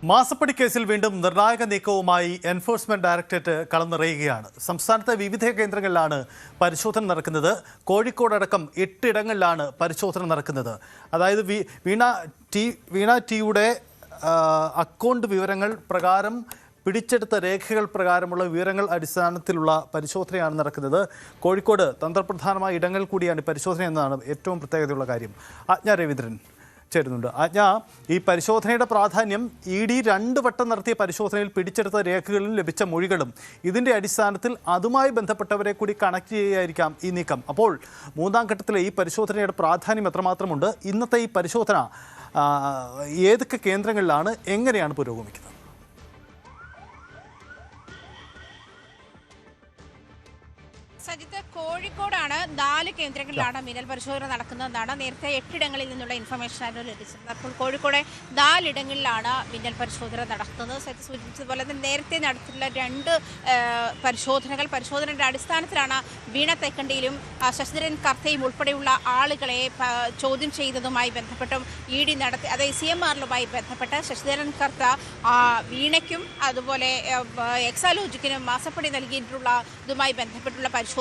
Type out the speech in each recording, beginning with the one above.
മാസപ്പടി കേസിൽ വീണ്ടും നിർണായക നീക്കവുമായി എൻഫോഴ്സ്മെന്റ് ഡയറക്ടറേറ്റ് കളനിറയുകയാണ്. സംസ്ഥാനത്തെ വിവിധ കേന്ദ്രങ്ങളിലാണ് പരിശോധന നടക്കുന്നത്. കോഴിക്കോടടക്കം 8 ഇടങ്ങളിലാണ് പരിശോധന നടക്കുന്നത്. അതായത് വീണ ടിയുടെ അക്കൗണ്ട് വിവരങ്ങൾ പ്രകാരം പിടിച്ചെടുത്ത രേഖകൾ പ്രകാരമുള്ള വിവരങ്ങൾ അടിസ്ഥാനത്തിലുള്ള പരിശോധനയാണ് നടക്കുന്നത്. കോഴിക്കോട് തന്ത്രപ്രധാനമായ ഇടങ്ങൾ കൂടിയാണ് പരിശോധന എന്നതാണ് ഏറ്റവും പ്രത്യേകതയുള്ള കാര്യം. ആജ്ഞ രവീന്ദ്രൻ ചേരുന്നുണ്ട്. ആജ്ഞ, ഈ പരിശോധനയുടെ പ്രാധാന്യം ED 2 വട്ടം നടത്തിയ പരിശോധനയിൽ പിടിച്ചെടുത്ത രേഖകളിലും ലഭിച്ച മൊഴികളും ഇതിൻ്റെ അടിസ്ഥാനത്തിൽ അതുമായി ബന്ധപ്പെട്ടവരെ കൂടി കണക്ട് ചെയ്യുകയായിരിക്കാം ഈ നീക്കം. അപ്പോൾ മൂന്നാം ഘട്ടത്തിലെ ഈ പരിശോധനയുടെ പ്രാധാന്യം എത്രമാത്രമുണ്ട്? ഇന്നത്തെ ഈ പരിശോധന ഏതൊക്കെ കേന്ദ്രങ്ങളിലാണ്, എങ്ങനെയാണ് പുരോഗമിക്കുന്നത്? സജിത്ത്, കോഴിക്കോടാണ് 4 കേന്ദ്രങ്ങളിലാണ് മിന്നൽ പരിശോധന നടക്കുന്നതെന്നാണ് നേരത്തെ 8 ഇടങ്ങളിൽ നിന്നുള്ള ഇൻഫർമേഷൻ ആയിരുന്നു ലഭിച്ചത്. അപ്പോൾ കോഴിക്കോട് 4 ഇടങ്ങളിലാണ് മിന്നൽ പരിശോധന നടത്തുന്നത്. സജിത്ത് സൂചിപ്പിച്ചതുപോലെ തന്നെ നേരത്തെ നടത്തിയിട്ടുള്ള 2 പരിശോധനയുടെ അടിസ്ഥാനത്തിലാണ് വീണ തേക്കണ്ടിയിലും ശശിധരൻ കർത്തയും ഉൾപ്പെടെയുള്ള ആളുകളെ ചോദ്യം ചെയ്തതുമായി ബന്ധപ്പെട്ടും ED നടത്തി, അതായത് CMRലുമായി ബന്ധപ്പെട്ട് ശശിധരൻ കർത്ത വീണയ്ക്കും അതുപോലെ എക്സാലോജിക്കിനും മാസപ്പടി നൽകിയിട്ടുള്ള ഇതുമായി ബന്ധപ്പെട്ടുള്ള പരിശോധന,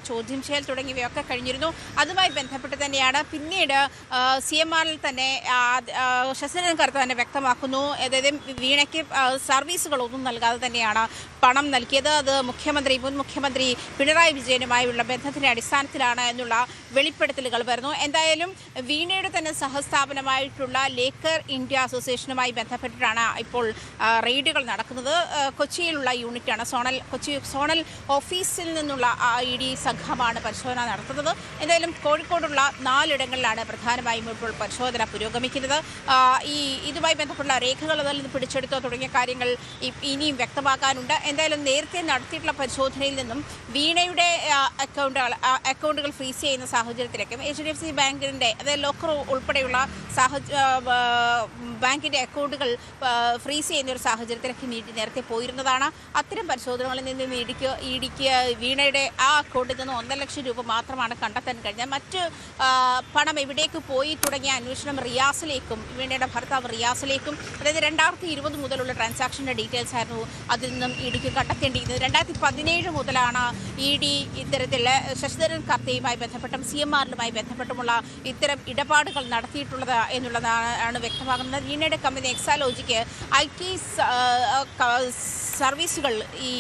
ചോദ്യം ചെയ്യൽ തുടങ്ങിയവയൊക്കെ കഴിഞ്ഞിരുന്നു. അതുമായി ബന്ധപ്പെട്ട് തന്നെയാണ് പിന്നീട് CMRൽ തന്നെ ശശിധരൻ കർത്ത തന്നെ വ്യക്തമാക്കുന്നു, അതായത് വീണയ്ക്ക് സർവീസുകളൊന്നും നൽകാതെ തന്നെയാണ് പണം നൽകിയത്. അത് മുൻ മുഖ്യമന്ത്രി പിണറായി വിജയനുമായുള്ള ബന്ധത്തിന്റെ അടിസ്ഥാനത്തിലാണ് എന്നുള്ള വെളിപ്പെടുത്തലുകൾ വരുന്നു. എന്തായാലും വീണയുടെ തന്നെ സഹസ്ഥാപനമായിട്ടുള്ള ലേക്കർ ഇന്ത്യ അസോസിയേഷനുമായി ബന്ധപ്പെട്ടിട്ടാണ് ഇപ്പോൾ റെയ്ഡുകൾ നടക്കുന്നത്. കൊച്ചിയിലുള്ള യൂണിറ്റാണ്, കൊച്ചി സോണൽ ഓഫീസിൽ നിന്നുള്ള ED സംഘമാണ് പരിശോധന നടത്തുന്നത്. എന്തായാലും കോഴിക്കോടുള്ള 4 ഇടങ്ങളിലാണ് പ്രധാനമായും ഇപ്പോൾ പരിശോധന പുരോഗമിക്കുന്നത്. ഇതുമായി ബന്ധപ്പെട്ടുള്ള രേഖകൾ അതിൽ നിന്ന് പിടിച്ചെടുത്തോ തുടങ്ങിയ കാര്യങ്ങൾ ഇനിയും വ്യക്തമാക്കാനുണ്ട്. എന്തായാലും നേരത്തെ നടത്തിയിട്ടുള്ള പരിശോധനയിൽ നിന്നും വീണയുടെ അക്കൗണ്ടുകൾ ഫ്രീസ് ചെയ്യുന്ന സാഹചര്യത്തിലേക്കും HDFC ബാങ്കിൻ്റെ, അതായത് ലോക്കർ ഉൾപ്പെടെയുള്ള ബാങ്കിൻ്റെ അക്കൗണ്ടുകൾ ഫ്രീസ് ചെയ്യുന്ന ഒരു സാഹചര്യത്തിലേക്ക് നേരത്തെ പോയിരുന്നതാണ്. അത്തരം പരിശോധനകളിൽ നിന്ന് ഇടിക്ക് വീണയുടെ ആ അക്കൗണ്ടിൽ നിന്ന് 1.5 ലക്ഷം രൂപ മാത്രമാണ് കണ്ടെത്താൻ കഴിഞ്ഞത്. മറ്റ് പണം എവിടേക്ക് പോയി തുടങ്ങിയ അന്വേഷണം റിയാസിലേക്കും, വീണയുടെ ഭർത്താവ് റിയാസിലേക്കും, അതായത് 2020 മുതലുള്ള ട്രാൻസാക്ഷൻ്റെ ഡീറ്റെയിൽസ് ആയിരുന്നു അതിൽ നിന്നും ഇടിക്ക് കണ്ടെത്തേണ്ടിയിരുന്നത്. 2017 മുതലാണ് ED ഇത്തരത്തിൽ ശശിധരൻ കർത്തയുമായി ബന്ധപ്പെട്ടും CMRലുമായി ബന്ധപ്പെട്ടുമുള്ള ഇത്തരം ഇടപാടുകൾ നടത്തിയിട്ടുള്ളത് എന്നുള്ളതാണ് വ്യക്തമാകുന്നത്. വീണയുടെ കമ്പനി എക്സാലോജിക്ക് IT സർവീസുകൾ ഈ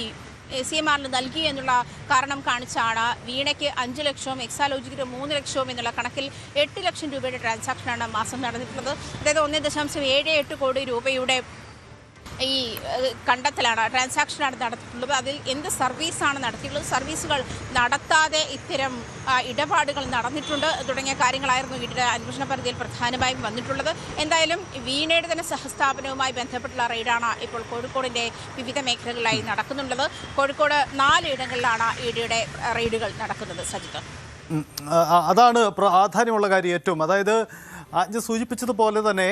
CMRൽ നൽകി എന്നുള്ള കാരണം കാണിച്ചാണ് വീണയ്ക്ക് 5 ലക്ഷവും എക്സാലോജിക്ക് 3 ലക്ഷവും എന്നുള്ള കണക്കിൽ 8 ലക്ഷം രൂപയുടെ ട്രാൻസാക്ഷനാണ് മാസം നടന്നിട്ടുള്ളത്. അതായത് 1.78 കോടി രൂപയുടെ ഈ കണ്ടെത്തലാണ്, ട്രാൻസാക്ഷനാണ് നടത്തിയിട്ടുള്ളത്. അതിൽ എന്ത് സർവീസാണ് നടത്തിയിട്ടുള്ളത്, സർവീസുകൾ നടത്താതെ ഇത്തരം ഇടപാടുകൾ നടന്നിട്ടുണ്ട് തുടങ്ങിയ കാര്യങ്ങളായിരുന്നു ഇതിൻ്റെ അന്വേഷണ പരിധിയിൽ പ്രധാനമായും വന്നിട്ടുള്ളത്. എന്തായാലും വീണയുടെ തന്നെ സഹസ്ഥാപനവുമായി ബന്ധപ്പെട്ടുള്ള റെയ്ഡാണ് ഇപ്പോൾ കോഴിക്കോടിൻ്റെ വിവിധ മേഖലകളിലായി നടക്കുന്നുള്ളത്. കോഴിക്കോട് 4 ഇടങ്ങളിലാണ് EDയുടെ റെയ്ഡുകൾ നടക്കുന്നത്. സജിത്ത്, അതാണ് പ്രാധാന്യമുള്ള കാര്യം ഏറ്റവും. അതായത് ആജ്ഞ സൂചിപ്പിച്ചതുപോലെ തന്നെ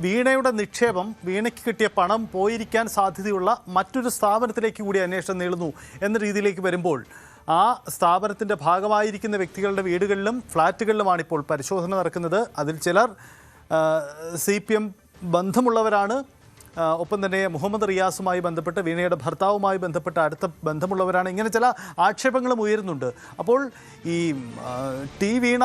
വീണയുടെ നിക്ഷേപം, വീണയ്ക്ക് കിട്ടിയ പണം പോയിരിക്കാൻ സാധ്യതയുള്ള മറ്റൊരു സ്ഥാപനത്തിലേക്ക് കൂടി അന്വേഷണം നീളുന്നു എന്ന രീതിയിലേക്ക് വരുമ്പോൾ ആ സ്ഥാപനത്തിൻ്റെ ഭാഗമായിരിക്കുന്ന വ്യക്തികളുടെ വീടുകളിലും ഫ്ലാറ്റുകളിലുമാണ് ഇപ്പോൾ പരിശോധന നടക്കുന്നത്. അതിൽ ചിലർ CPM ബന്ധമുള്ളവരാണ്. ഒപ്പം തന്നെ മുഹമ്മദ് റിയാസുമായി ബന്ധപ്പെട്ട്, വീണയുടെ ഭർത്താവുമായി ബന്ധപ്പെട്ട് അടുത്ത ബന്ധമുള്ളവരാണ്. ഇങ്ങനെ ചില ആക്ഷേപങ്ങളും ഉയരുന്നുണ്ട്. അപ്പോൾ ഈ വീണ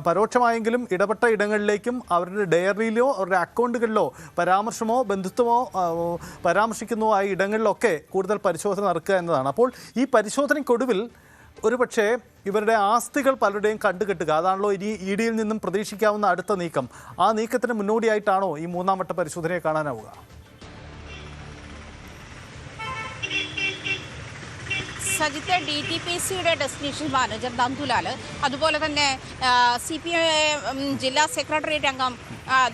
പരോക്ഷമായെങ്കിലും ഇടപെട്ട ഇടങ്ങളിലേക്കും അവരുടെ ഡയറിയിലോ അവരുടെ അക്കൗണ്ടുകളിലോ പരാമർശമോ ബന്ധുത്വമോ പരാമർശിക്കുന്നോ ആയ ഇടങ്ങളിലൊക്കെ കൂടുതൽ പരിശോധന നടക്കുക എന്നതാണ്. അപ്പോൾ ഈ പരിശോധനയ്ക്കൊടുവിൽ ഒരുപക്ഷെ ഇവരുടെ ആസ്തികൾ പലരുടെയും കണ്ടുകെട്ടുക, അതാണല്ലോ ഇനി EDയിൽ നിന്നും പ്രതീക്ഷിക്കാവുന്ന അടുത്ത നീക്കം. ആ നീക്കത്തിന് മുന്നോടിയായിട്ടാണോ ഈ 3-ാം വട്ട പരിശോധനയെ കാണാനാവുക? സജിത്ത്, DTPCയുടെ ഡെസ്റ്റിനേഷൻ മാനേജർ നന്ദുലാൽ, അതുപോലെ തന്നെ CPIM ജില്ലാ സെക്രട്ടേറിയറ്റ് അംഗം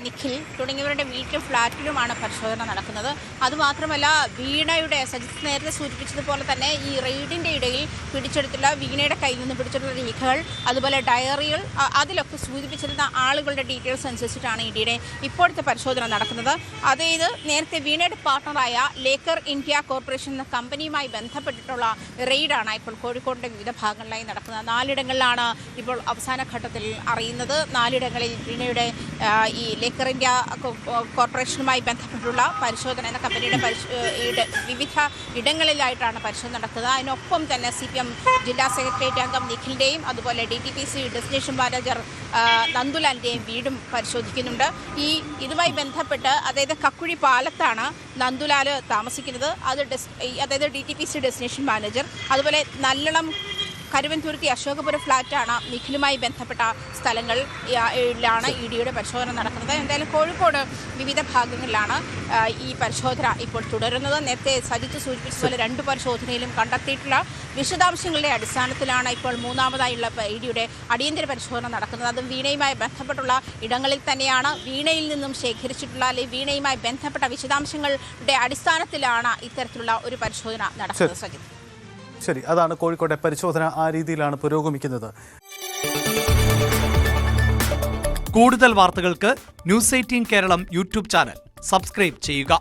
നിഖിൽ തുടങ്ങിയവരുടെ വീട്ടിലും ഫ്ലാറ്റിലുമാണ് പരിശോധന നടക്കുന്നത്. അതുമാത്രമല്ല, വീണയുടെ, സജിത്ത് നേരത്തെ സൂചിപ്പിച്ചതുപോലെ തന്നെ ഈ റെയ്ഡിൻ്റെ ഇടയിൽ പിടിച്ചെടുത്തുള്ള വീണയുടെ കയ്യിൽ നിന്ന് പിടിച്ചെടുത്തുള്ള രേഖകൾ, അതുപോലെ ഡയറികൾ, അതിലൊക്കെ സൂചിപ്പിച്ചിരുന്ന ആളുകളുടെ ഡീറ്റെയിൽസ് അനുസരിച്ചിട്ടാണ് EDയുടെ ഇപ്പോഴത്തെ പരിശോധന നടക്കുന്നത്. അതായത് നേരത്തെ വീണയുടെ പാർട്ണറായ ലേക്കർ ഇന്ത്യ കോർപ്പറേഷൻ എന്ന കമ്പനിയുമായി ബന്ധപ്പെട്ടിട്ടുള്ള റെയ്ഡാണ് ഇപ്പോൾ കോഴിക്കോടിൻ്റെ വിവിധ ഭാഗങ്ങളിലായി നടക്കുന്നത്. 4 ഇടങ്ങളിലാണ് ഇപ്പോൾ അവസാന ഘട്ടത്തിൽ അറിയുന്നത്. 4 ഇടങ്ങളിൽ വീണയുടെ ഈ ലേക്കർ ഇന്ത്യ കോർപ്പറേഷനുമായി ബന്ധപ്പെട്ടുള്ള പരിശോധന എന്ന കമ്പനിയുടെ വിവിധ ഇടങ്ങളിലായിട്ടാണ് പരിശോധന നടക്കുന്നത്. അതിനൊപ്പം തന്നെ CPM ജില്ലാ സെക്രട്ടേറിയറ്റ് അംഗം നിഖിലിൻ്റെയും അതുപോലെ DTPC ഡെസ്റ്റിനേഷൻ മാനേജർ നന്ദുലാലിൻ്റെയും വീടും പരിശോധിക്കുന്നുണ്ട്. ഇതുമായി ബന്ധപ്പെട്ട് അതായത് കക്കുഴി പാലത്താണ് നന്ദുലാൽ താമസിക്കുന്നത്. അതായത് DTPC ഡെസ്റ്റിനേഷൻ മാനേജർ. അതുപോലെ നല്ലളം കരുവൻതുരുത്തി അശോകപുരം ഫ്ലാറ്റാണ് നിഖിലുമായി ബന്ധപ്പെട്ട സ്ഥലങ്ങളിലാണ് EDയുടെ പരിശോധന നടക്കുന്നത്. എന്തായാലും കോഴിക്കോട് വിവിധ ഭാഗങ്ങളിലാണ് ഈ പരിശോധന ഇപ്പോൾ തുടരുന്നത്. നേരത്തെ സജിത്ത് സൂചിപ്പിച്ചതുപോലെ 2 പരിശോധനയിലും കണ്ടെത്തിയിട്ടുള്ള വിശദാംശങ്ങളുടെ അടിസ്ഥാനത്തിലാണ് ഇപ്പോൾ മൂന്നാമതായുള്ള EDയുടെ അടിയന്തര പരിശോധന നടക്കുന്നത്. അതും വീണയുമായി ബന്ധപ്പെട്ടുള്ള ഇടങ്ങളിൽ തന്നെയാണ്. വീണയിൽ നിന്നും ശേഖരിച്ചിട്ടുള്ള അല്ലെങ്കിൽ വീണയുമായി ബന്ധപ്പെട്ട വിശദാംശങ്ങളുടെ അടിസ്ഥാനത്തിലാണ് ഇത്തരത്തിലുള്ള ഒരു പരിശോധന നടക്കുന്നത്. സജിത്ത്, ശരി, അതാണ് കോഴിക്കോട്ടെ പരിശോധന. ആ രീതിയിലാണ് പുരോഗമിക്കുന്നത്. കൂടുതൽ വാർത്തകൾക്ക് News 18 Keralam YouTube channel subscribe ചെയ്യുക.